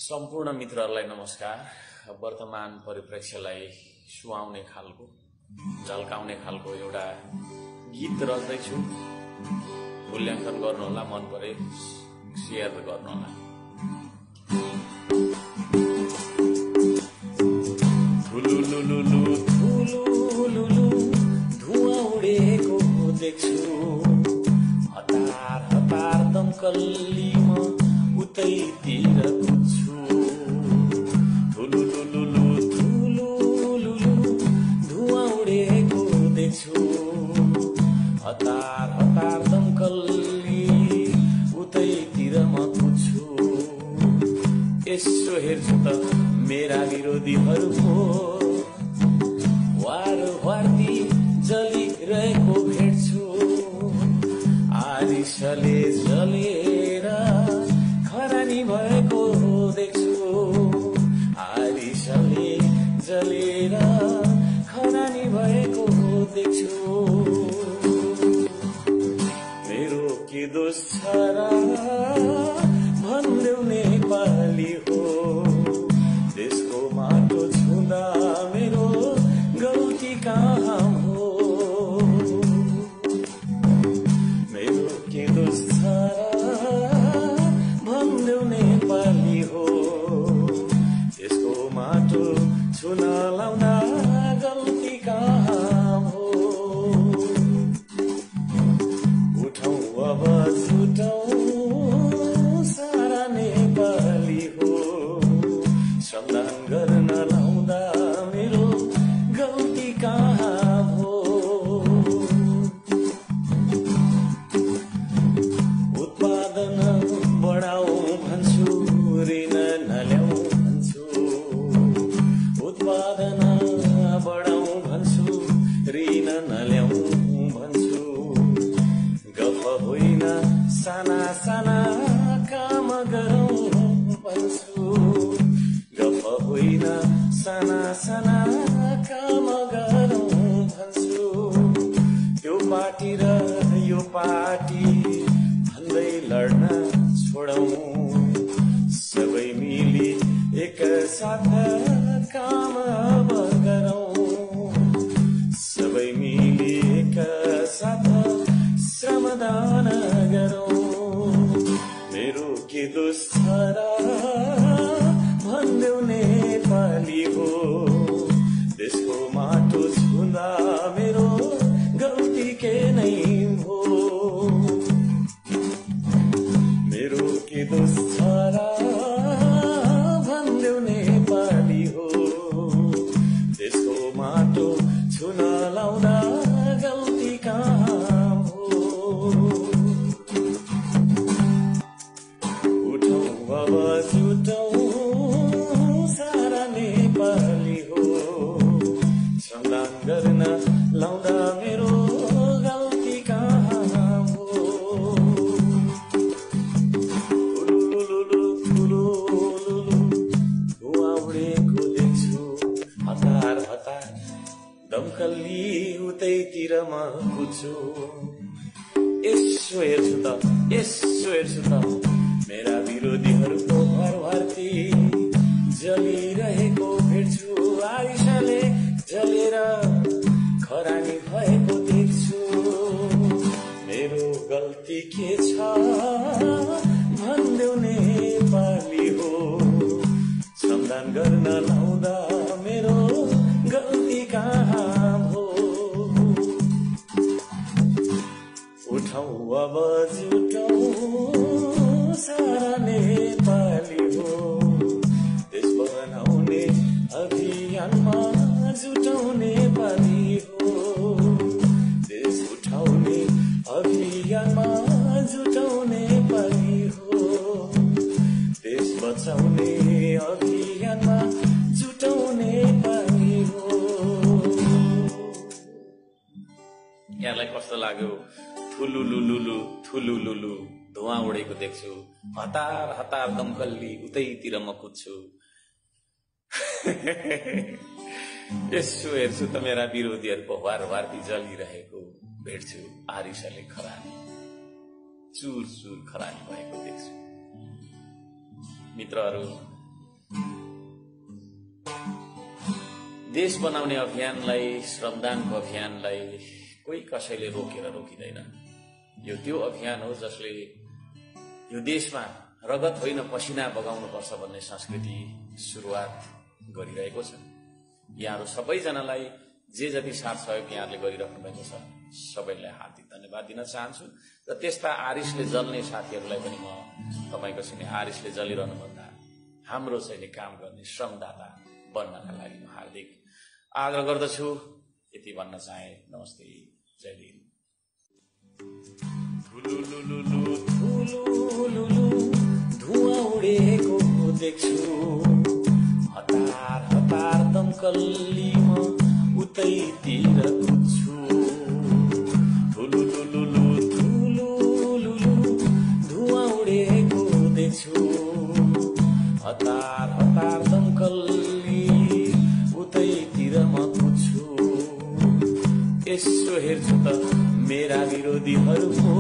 सम्पूर्ण मित्रहरूलाई नमस्कार। वर्तमान परिप्रेक्ष्यलाई सुहाउने खालको झल्काउने खालको एउटा गीत रच्दैछु। मूल्याङ्कन गर्नुहोला, मन परे शेयर गर्नुहोला। ठुलुलुलुलु ठुलुलुलु धुवा उडेको देख्छु, हतार हतार दमकल्ली म उतैतिर कुद्छु। ठुलुलुलुलु ठुलुलुलु धुवा उडेको देख्छु, हतार हतार दमकल्ली उतैतिर म कुद्छु। यसो हेर्छु त मेरा विरोधीहरूको वारवार्ती जलिरहेको भेट्छु। आरिसले जलेर खरानी भएको देख्छु, आरिसले जलेर खरानी भएको देख्छु। मेरो के दोष छ र भन्देऊ नेपाली हो, देशको माटो छुँदा मेरो गल्ती कहाँ हो। मेरो के दोष छ र भन्देऊ नेपाली हो, देशको माटो छुन लाउँदा गल्ती कहाँ हो। उठौँ अब छुटौँ सारा नेपाली हो, श्रमदान गर्न लाउँदा मेरो गल्ती कहाँ हो। उत्पादन बढाऊ भन्छु, ऋण नल्याऊ भन्छु। उत्पादन बढाऊ भन्छु, ऋण नल्याऊ भन्छु। गफ होइन साना साना काम गरौँ भन्छु। गफ होइन साना साना काम गरौँ भन्छु। त्यो पार्टी र यो पार्टी भन्दै लड्न छोडौँ, सबै मिली एक साथ काम अब गरौँ। सबै मिली एक साथ श्रमदान गरौँ। मेरो के दोष छ र भन्देऊ नेपाली हो, देशको माटो छुँदा मेरो गल्ती के नै हो। मेरो के दोष छ र भन्देऊ नेपाली हो, देशको माटो छुन लाउँदा गल्ती कहाँ हो। उठौँ अब जुटौँ सारा नेपाली हो, श्रमदान गर्न लाउँदा मेरो गल्ती कहाँ हो। ठुलुलुलु ठुलुलुलु धुवा उडेको देख्छु, हतार हतार दमकल्ली उतैतिर म कुद्छु। यसो हेर्छु त मेरा विरोधीहरूको घरघरती जलिरहेको भेट्छु। आरिसले जलेर खरानी भएको देख्छु। मेरो गल्ती के छ भन्देऊ नेपाली हो, श्रमदान गर्न लाउँदा मेरो गल्ती कहाँ हो। उठौँ अब जुटौँ सारा नेपाली हो, देश बनाउने अभियानमा जुटौँ नेपाली हो। देश उठाउने अभियानमा जुटौँ नेपाली हो, देश बचाउने अभियानमा जुटौँ नेपाली हो। यहाँलाई कस्तो लाग्यो? ठुलुलुलु ठुलुलुलु धुवा उडेको देख्छु, हतार हतार दमकल्ली उतैतिर म कुद्छु। यसो हेर्छु त मेरा विरोधीहरूको वारवार्ती जलिरहेको भेट्छु। आरिसले खरानी चुर चुर खरानी भएको देख्छु। मित्रहरू, देश बनाउने अभियानलाई, श्रमदानको अभियानलाई कोही कसैले रोकेर रोकिँदैन। यो त्यो अभियान हो जसले यो देशमा रगत होइन पसिना बगाउनुपर्छ भन्ने संस्कृति सुरुवात गरिरहेको छ। यहाँहरू सबैजनालाई जे जति साथ सहयोग यहाँहरूले गरिराख्नु भएको छ सबैलाई हार्दिक धन्यवाद दिन चाहन्छु र त्यस्ता आरिसले जल्ने साथीहरूलाई पनि म तपाईँको चाहिँ आरिसले जलिरहनुभन्दा हाम्रो चाहिँ काम गर्ने श्रमदाता बन्नका लागि म हार्दिक आग्रह गर्दछु। यति भन्न चाहे। नमस्ते, जय हिन्द। धुवा उडेको देख्छु, हतार हतार दमकल्ली म उतैतिर कुद्छु। धुवा उडेको देख्छु, हतार हतार दमकल्ली उतैतिर म कुद्छु। यसो हेर्छु त मेरा विरोधीहरूको